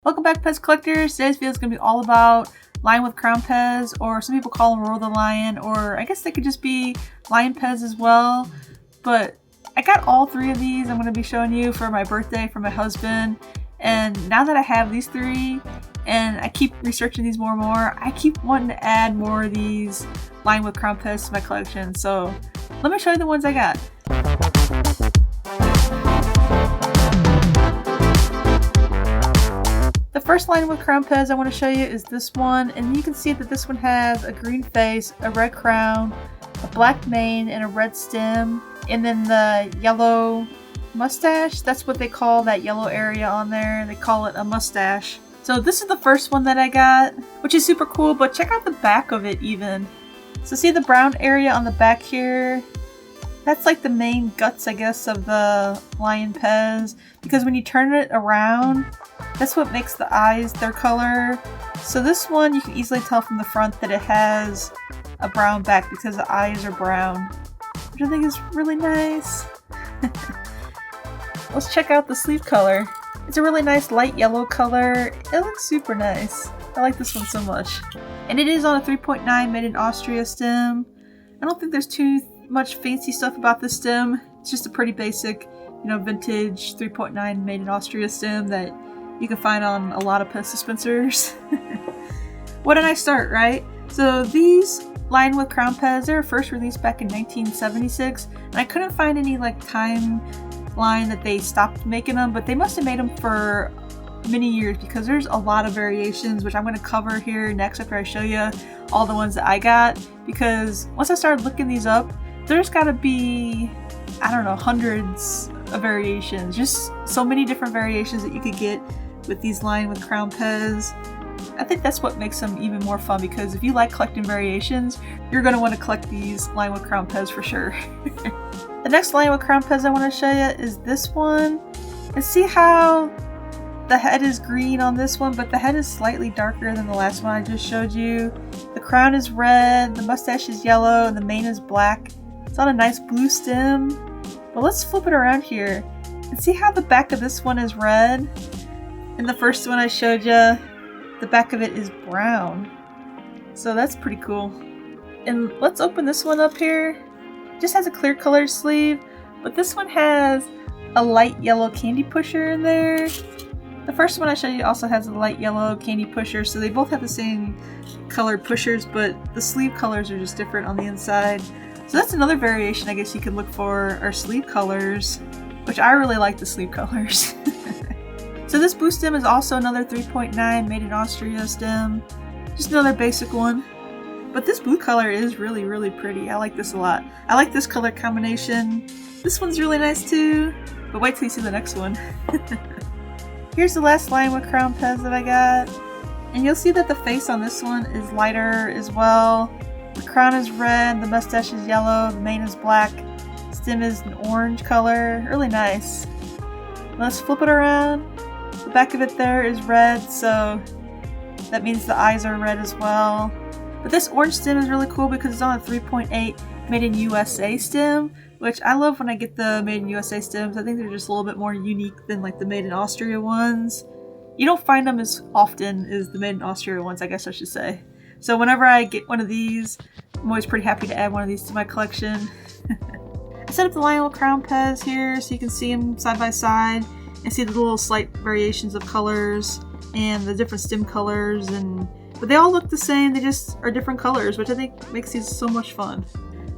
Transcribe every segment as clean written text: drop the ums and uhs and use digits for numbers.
Welcome back, PEZ collectors. Today's video is going to be all about Lion with Crown PEZ, or some people call them Roll the Lion, or I guess they could just be Lion PEZ as well. But I got all three of these I'm going to be showing you for my birthday for my husband. And now that I have these three, and I keep researching these more and more, I keep wanting to add more of these Lion with Crown PEZ to my collection. So let me show you the ones I got. The first Lion with Crown PEZ I want to show you is this one, and you can see that this one has a green face, a red crown, a black mane, and a red stem, and then the yellow mustache. That's what they call that yellow area on there. They call it a mustache. So this is the first one that I got, which is super cool, but check out the back of it even. So see the brown area on the back here? That's like the main guts, I guess, of the Lion PEZ, because when you turn it around, that's what makes the eyes their color. So this one, you can easily tell from the front that it has a brown back because the eyes are brown, which I think is really nice. Let's check out the sleeve color. It's a really nice light yellow color. It looks super nice. I like this one so much. And it is on a 3.9 made in Austria stem. I don't think there's too much fancy stuff about this stem. It's just a pretty basic, vintage 3.9 made in Austria stem that you can find on a lot of PEZ dispensers. What did I start, right? So these Lion with Crown PEZ, they were first released back in 1976, and I couldn't find any timeline that they stopped making them, but they must have made them for many years because there's a lot of variations, which I'm going to cover here next after I show you all the ones that I got, because once I started looking these up, there's got to be, I don't know, hundreds of variations. Just so many different variations that you could get with these Lion with Crown PEZ. I think that's what makes them even more fun, because if you like collecting variations, you're going to want to collect these Lion with Crown PEZ for sure. The next Lion with Crown PEZ I want to show you is this one. And see how the head is green on this one, but the head is slightly darker than the last one I just showed you. The crown is red, the mustache is yellow, and the mane is black. It's on a nice blue stem. But let's flip it around here and see how the back of this one is red. In the first one I showed you, the back of it is brown. So that's pretty cool. And let's open this one up here. It just has a clear colored sleeve, but this one has a light yellow candy pusher in there. The first one I showed you also has a light yellow candy pusher, so they both have the same colored pushers, but the sleeve colors are just different on the inside. So that's another variation I guess you could look for, are sleeve colors, which I really like the sleeve colors. So this blue stem is also another 3.9 made in Austria stem. Just another basic one. But this blue color is really, really pretty. I like this a lot. I like this color combination. This one's really nice too, but wait till you see the next one. Here's the last Lion with Crown PEZ that I got. And you'll see that the face on this one is lighter as well. The crown is red, the mustache is yellow, the mane is black, stem is an orange color. Really nice. Let's flip it around. The back of it there is red, so that means the eyes are red as well. But this orange stem is really cool because it's on a 3.8 made in USA stem, which I love when I get the made in USA stems. I think they're just a little bit more unique than the made in Austria ones. You don't find them as often as the made in Austria ones, I guess I should say. So whenever I get one of these, I'm always pretty happy to add one of these to my collection. I set up the Lion with Crown PEZ here so you can see them side by side and see the little slight variations of colors and the different stem colors, but they all look the same, they just are different colors, which I think makes these so much fun.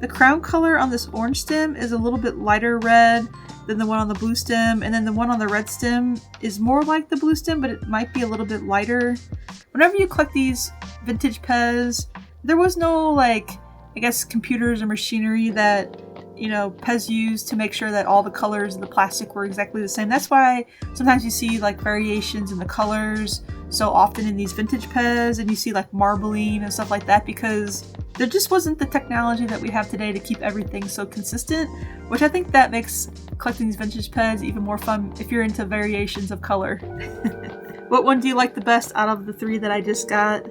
The crown color on this orange stem is a little bit lighter red than the one on the blue stem, and then the one on the red stem is more like the blue stem, but it might be a little bit lighter. Whenever you collect these vintage PEZ, there was no computers or machinery that PEZ used to make sure that all the colors of the plastic were exactly the same. That's why sometimes you see variations in the colors so often in these vintage PEZ, and you see marbling and stuff like that, because there just wasn't the technology that we have today to keep everything so consistent, which I think that makes collecting these vintage PEZ even more fun if you're into variations of color. What one do you like the best out of the three that I just got?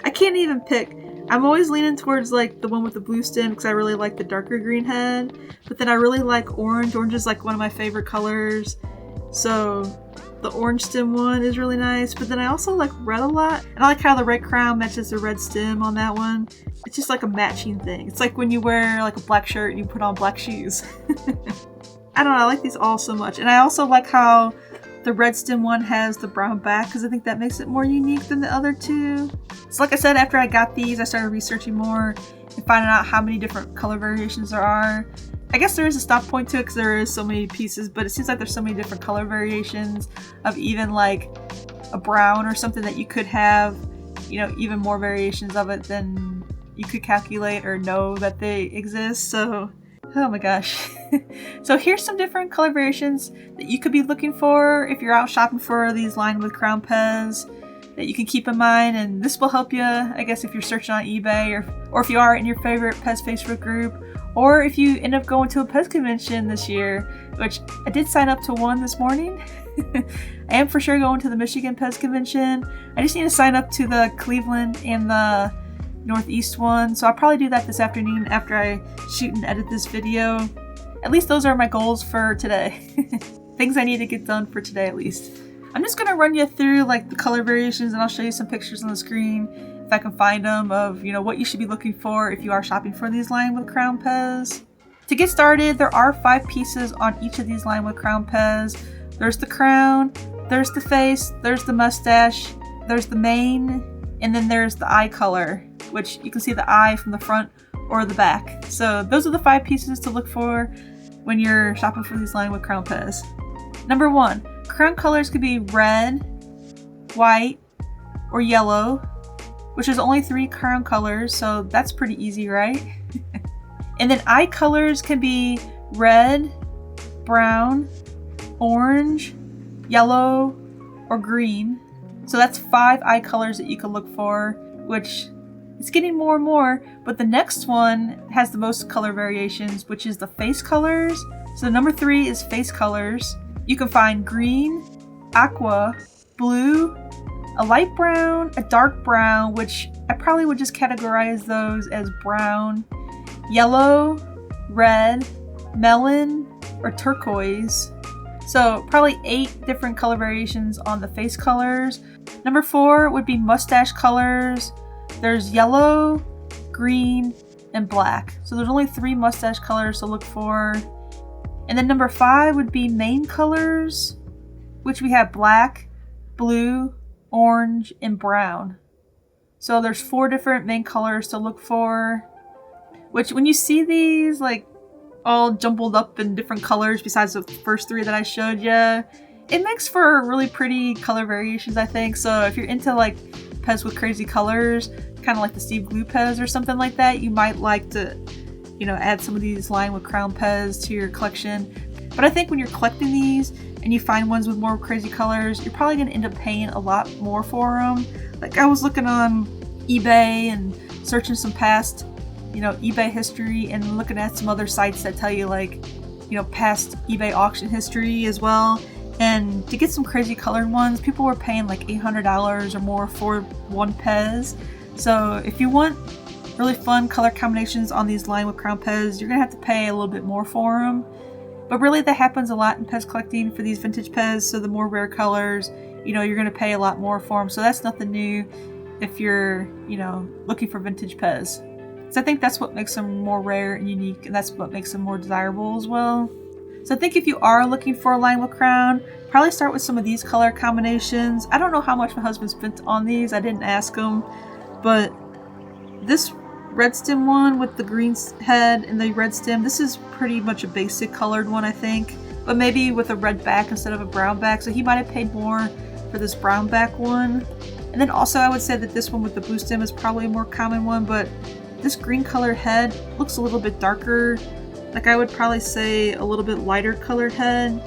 I can't even pick. I'm always leaning towards the one with the blue stem because I really like the darker green head, but then I really like orange. Orange is one of my favorite colors. So The orange stem one is really nice, but then I also like red a lot. And I like how the red crown matches the red stem on that one. It's just like a matching thing. It's like when you wear like a black shirt and you put on black shoes. I don't know, I like these all so much. And I also like how the red stem one has the brown back because I think that makes it more unique than the other two. So like I said, after I got these, I started researching more and finding out how many different color variations there are. I guess there is a stop point to it because there is so many pieces, but it seems like there's so many different color variations of even like a brown or something that you could have, you know, even more variations of it than you could calculate or know that they exist. So, oh my gosh. So here's some different color variations that you could be looking for if you're out shopping for these lined with Crown PEZ that you can keep in mind, and this will help you, I guess, if you're searching on eBay or if you are in your favorite PEZ Facebook group. Or if you end up going to a PEZ convention this year, which I did sign up to one this morning. I am for sure going to the Michigan PEZ convention. I just need to sign up to the Cleveland and the Northeast one. So I'll probably do that this afternoon after I shoot and edit this video. At least those are my goals for today. Things I need to get done for today at least. I'm just going to run you through like the color variations, and I'll show you some pictures on the screen if I can find them of, you know, what you should be looking for if you are shopping for these lined with Crown PEZ. To get started, there are 5 pieces on each of these lined with Crown PEZ. There's the crown, there's the face, there's the mustache, there's the mane, and then there's the eye color, which you can see the eye from the front or the back. So those are the 5 pieces to look for when you're shopping for these lined with Crown PEZ. Number 1, crown colors could be red, white, or yellow, which is only 3 crown colors, so that's pretty easy, right? And then eye colors can be red, brown, orange, yellow, or green. So that's 5 eye colors that you can look for, which is getting more and more, but the next one has the most color variations, which is the face colors. So number 3 is face colors. You can find green, aqua, blue, a light brown, a dark brown, which I probably would just categorize those as brown, yellow, red, melon, or turquoise. So probably 8 different color variations on the face colors. Number 4 would be mustache colors. There's yellow, green, and black. So there's only 3 mustache colors to look for. And then number 5 would be mane colors, which we have black, blue, orange, and brown. So there's 4 different mane colors to look for, which when you see these like all jumbled up in different colors besides the first 3 that I showed you, it makes for really pretty color variations, I think. So if you're into like PEZ with crazy colors, kind of like the Steve Glue PEZ or something like that, you might like to, you know, add some of these lined with Crown PEZ to your collection. But I think when you're collecting these and you find ones with more crazy colors, you're probably going to end up paying a lot more for them. Like I was looking on eBay and searching some past, you know, eBay history and looking at some other sites that tell you like, you know, past eBay auction history as well. And to get some crazy colored ones, people were paying like $800 or more for one PEZ. So if you want really fun color combinations on these lined with Crown PEZ, you're going to have to pay a little bit more for them. But really that happens a lot in PEZ collecting for these vintage PEZ, so the more rare colors, you know, you're going to pay a lot more for them. So that's nothing new if you're, you know, looking for vintage PEZ. So I think that's what makes them more rare and unique, and that's what makes them more desirable as well. So I think if you are looking for a lined with Crown, probably start with some of these color combinations. I don't know how much my husband spent on these, I didn't ask him, but this red stem one with the green head and the red stem, this is pretty much a basic colored one, I think, but maybe with a red back instead of a brown back, so he might have paid more for this brown back one. And then also I would say that this one with the blue stem is probably a more common one, but this green colored head looks a little bit darker. Like I would probably say a little bit lighter colored head,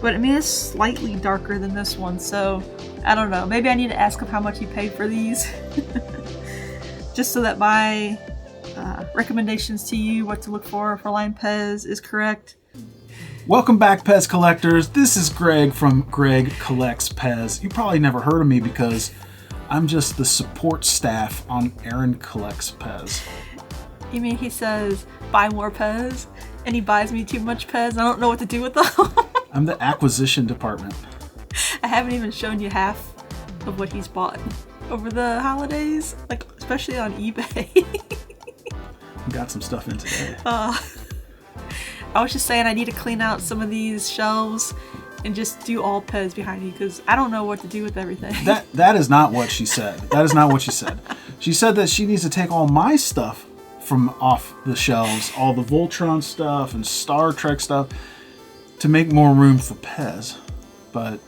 but I mean it's slightly darker than this one, so I don't know, maybe I need to ask him how much he paid for these. Just so that my recommendations to you what to look for lined PEZ is correct. Welcome back, PEZ collectors. This is Greg from Greg Collects PEZ. You probably never heard of me because I'm just the support staff on Erin Collects PEZ. You mean he says, buy more PEZ, and he buys me too much PEZ, and I don't know what to do with them? I'm the acquisition department. I haven't even shown you half of what he's bought over the holidays, like especially on eBay. Got some stuff in today. I was just saying I need to clean out some of these shelves and just do all PEZ behind me because I don't know what to do with everything. That is not what she said. That is not what she said. She said that she needs to take all my stuff from off the shelves, all the Voltron stuff and Star Trek stuff, to make more room for PEZ. But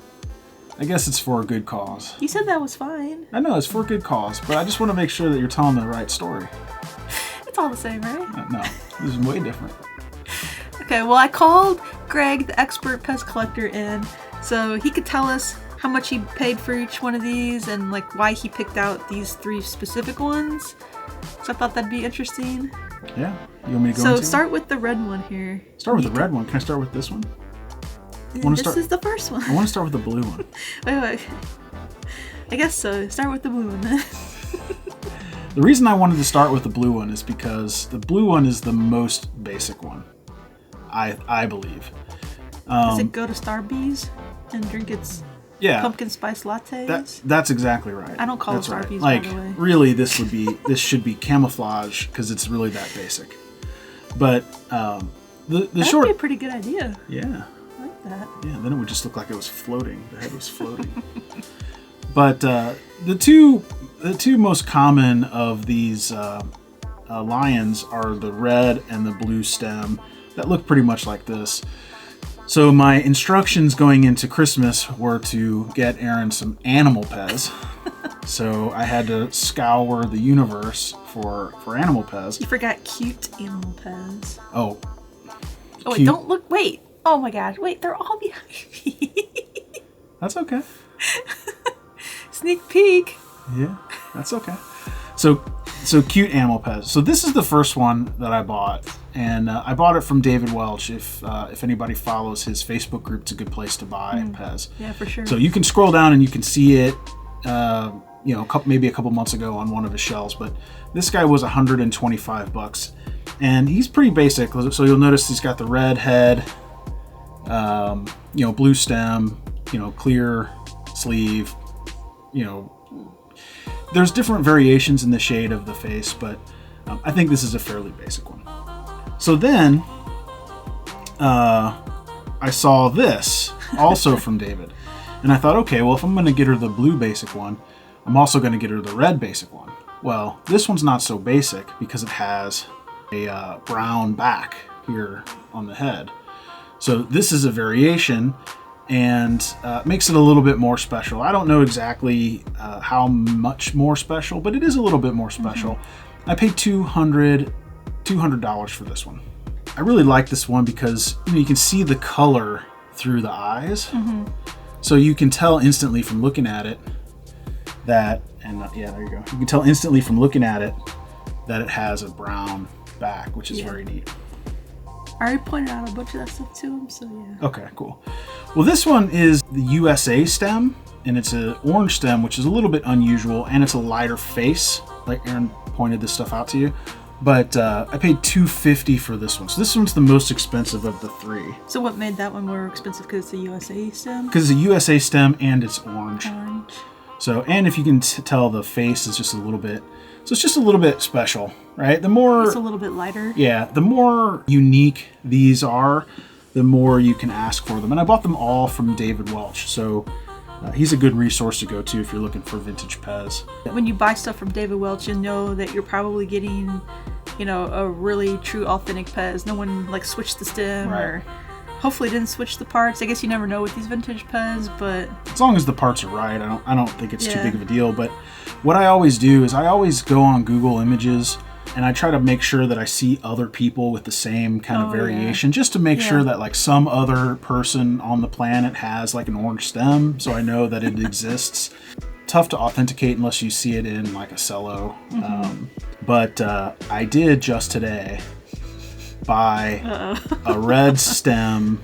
I guess it's for a good cause. You said that was fine. I know, it's for a good cause, but I just want to make sure that you're telling the right story. It's all the same, right? No, this is way different. Okay, well, I called Greg, the expert PEZ collector, in so he could tell us how much he paid for each one of these and like why he picked out these 3 specific ones. So I thought that'd be interesting. Yeah, you want me to go So into start with the red one here. Start with the red one. Can I start with this one? This is the first one. I want to start with the blue one. Wait. I guess so. Start with the blue one then. The reason I wanted to start with the blue one is because the blue one is the most basic one. I believe. Does it go to Starbucks and drink its pumpkin spice lattes? That's exactly right. I don't call it Starbucks, right. by the way. Really, this should be camouflage because it's really that basic. But the short would be a pretty good idea. Yeah. I like that. Yeah. Then it would just look like it was floating. The head was floating. But the two most common of these lions are the red and the blue stem that look pretty much like this. So my instructions going into Christmas were to get Erin some animal PEZ. So I had to scour the universe for animal PEZ. You forgot cute animal PEZ. Oh. Oh wait, don't look. Wait. Oh my gosh. Wait, they're all behind me. That's okay. Sneak peek. Yeah, that's okay. So cute animal PEZ. So this is the first one that I bought, and I bought it from David Welch. If anybody follows his Facebook group, it's a good place to buy PEZ. Yeah, for sure. So you can scroll down and you can see it. Maybe a couple months ago on one of his shelves, but this guy was $125, and he's pretty basic. So you'll notice he's got the red head, blue stem, clear sleeve. There's different variations in the shade of the face, but I think this is a fairly basic one. So then I saw this also from David, and I thought, okay, well, if I'm going to get her the blue basic one, I'm also going to get her the red basic one. Well, this one's not so basic because it has a brown back here on the head. So this is a variation, and makes it a little bit more special. I don't know exactly how much more special, but it is a little bit more special. Mm-hmm. I paid $200 for this one. I really like this one because you can see the color through the eyes. Mm-hmm. So you can tell instantly from looking at it that, there you go. You can tell instantly from looking at it that it has a brown back, which is very neat. I already pointed out a bunch of that stuff to him, so yeah. Okay, cool. Well, this one is the USA stem, and it's an orange stem, which is a little bit unusual, and it's a lighter face, like Erin pointed this stuff out to you. But I paid $250 for this one. So this one's the most expensive of the 3. So what made that one more expensive? Because it's a USA stem? Because it's a USA stem and it's orange. So, and if you can tell, the face is just a little bit, so it's just a little bit special, right? The more it's a little bit lighter. Yeah, the more unique these are, the more you can ask for them. And I bought them all from David Welch, so he's a good resource to go to if you're looking for vintage PEZ. When you buy stuff from David Welch, you know that you're probably getting, a really true, authentic PEZ. No one switched the stem or hopefully didn't switch the parts. I guess you never know with these vintage PEZ, but as long as the parts are right, I don't think it's too big of a deal. But what I always do is I always go on Google Images and I try to make sure that I see other people with the same kind of variation, just to make sure that some other person on the planet has an orange stem, so I know that it exists. Tough to authenticate unless you see it in a cello. Mm-hmm. But I did just today buy a red stem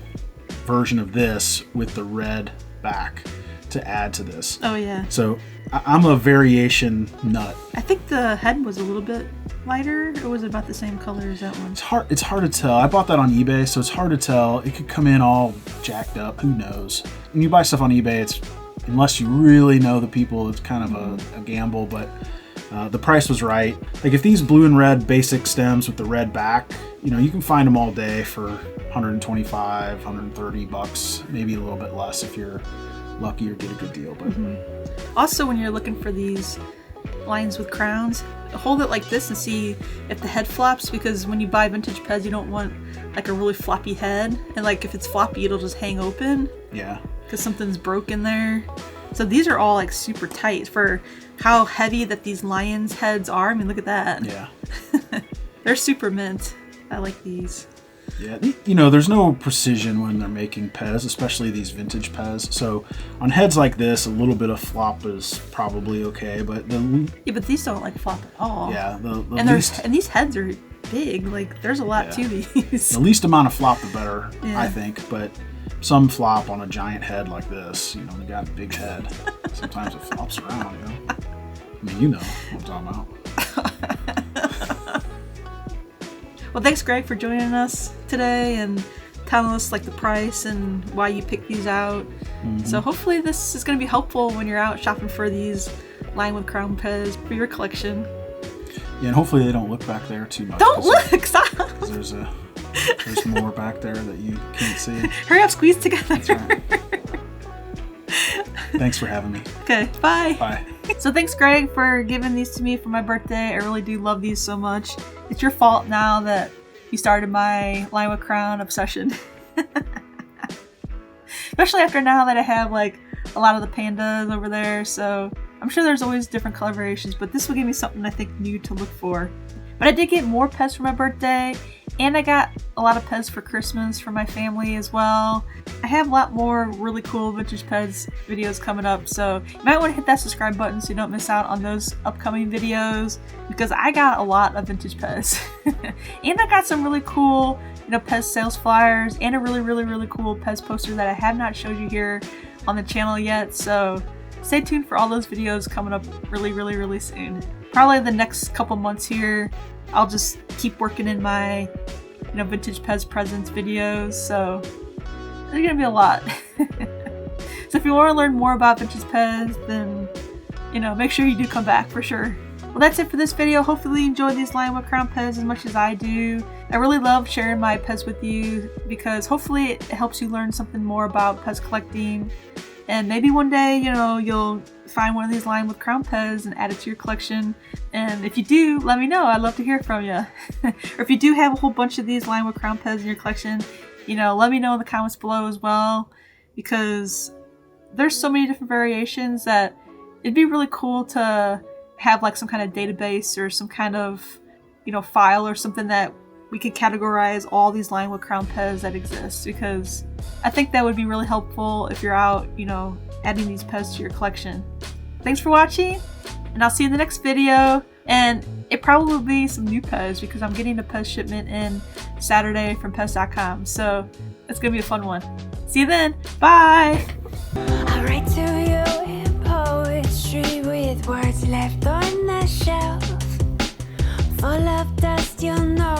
version of this with the red back to add to this. Oh yeah. So I'm a variation nut. I think the head was a little bit lighter, or was it about the same color as that one? It's hard to tell. I bought that on eBay, so it's hard to tell. It could come in all jacked up. Who knows? When you buy stuff on eBay, it's unless you really know the people, it's kind of a gamble. But the price was right. Like if these blue and red basic stems with the red back, you know, you can find them all day for 125, 130 bucks, maybe a little bit less if you're lucky or get a good deal. But also, when you're looking for these lines with crowns, hold it like this and see if the head flops, because when you buy vintage PEZ, you don't want like a really floppy head, and like if it's floppy, it'll just hang open. Yeah. Because something's broken there. So these are all like super tight for how heavy that these lions' heads are. I mean, look at that. Yeah. They're super mint. I like these. Yeah, you know, there's no precision when they're making PEZ, especially these vintage PEZ. So on heads like this, a little bit of flop is probably okay, but but these don't like flop at all. Yeah, and these heads are big. Like there's a lot to these. The least amount of flop, the better, I think. But some flop on a giant head like this. You know, they got a big head. Sometimes it flops around. You know, I mean, you know what I'm talking about. Well, thanks, Greg, for joining us today and telling us like the price and why you picked these out. So hopefully this is going to be helpful when you're out shopping for these line with Crown PEZ for your collection. Yeah, and hopefully they don't look back there too much. Don't look! Stop! There's more back there that you can't see. Hurry up, squeeze together. That's right. Thanks for having me. Okay, bye. Bye. So thanks, Greg, for giving these to me for my birthday. I really do love these so much. It's your fault now that you started my line with Crown obsession. Especially after now that I have like a lot of the pandas over there. So I'm sure there's always different color variations, but this will give me something I think new to look for. But I did get more PEZ for my birthday, and I got a lot of PEZ for Christmas for my family as well. I have a lot more really cool vintage PEZ videos coming up, so you might want to hit that subscribe button so you don't miss out on those upcoming videos, because I got a lot of vintage PEZ. And I got some really cool, you know, PEZ sales flyers and a really cool PEZ poster that I have not showed you here on the channel yet, so stay tuned for all those videos coming up really soon. Probably the next couple months here, I'll just keep working in my, you know, vintage PEZ presents videos, so there's gonna be a lot. So if you want to learn more about vintage PEZ, then, you know, make sure you do come back for sure. Well, that's it for this video. Hopefully you enjoyed these line with Crown PEZ as much as I do. I really love sharing my PEZ with you because hopefully it helps you learn something more about PEZ collecting. And maybe one day, you know, you'll find one of these line with Crown PEZ and add it to your collection. And if you do, let me know. I'd love to hear from you. Or if you do have a whole bunch of these line with Crown PEZ in your collection, you know, let me know in the comments below as well. Because there's so many different variations that it'd be really cool to have like some kind of database or some kind of, you know, file or something that we could categorize all these line with Crown PEZ that exist, because I think that would be really helpful if you're out, you know, adding these PEZ to your collection. Thanks for watching, and I'll see you in the next video. And it probably will be some new PEZ because I'm getting a PEZ shipment in Saturday from PEZ.com, so it's gonna be a fun one. See you then. Bye. I write to you in poetry with words left on the shelf, full of dust, you'll know.